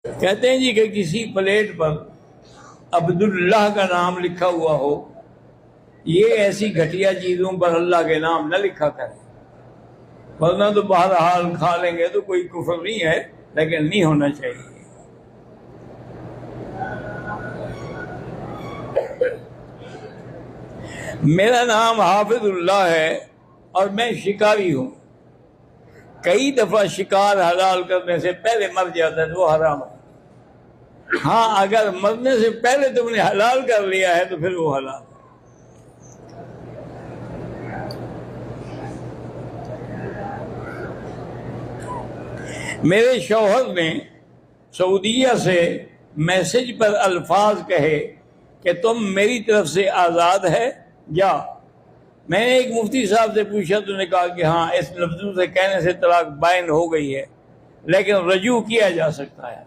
कहते हैं जी कि किसी प्लेट पर अब्दुल्लाह का नाम लिखा हुआ हो, ये ऐसी घटिया चीजों पर अल्लाह के नाम न लिखा करें, वरना तो बहरहाल खा लेंगे तो कोई कुफर नहीं है, लेकिन नहीं होना चाहिए। मेरा नाम हाफिजुल्लाह है और मैं शिकारी हूं। कई दफा शिकार हलाल करने से पहले मर जाता है तो वो हराम है। हाँ, अगर मरने से पहले तुमने हलाल कर लिया है तो फिर वो हलाल है। मेरे शौहर ने सऊदीया से मैसेज पर अल्फाज कहे कि तुम मेरी तरफ से आज़ाद है या। मैंने एक मुफ्ती साहब से पूछा तो उन्होंने कहा कि हाँ, इस लफ्ज़ों से कहने से तलाक बाइन हो गई है, लेकिन रजू किया जा सकता है।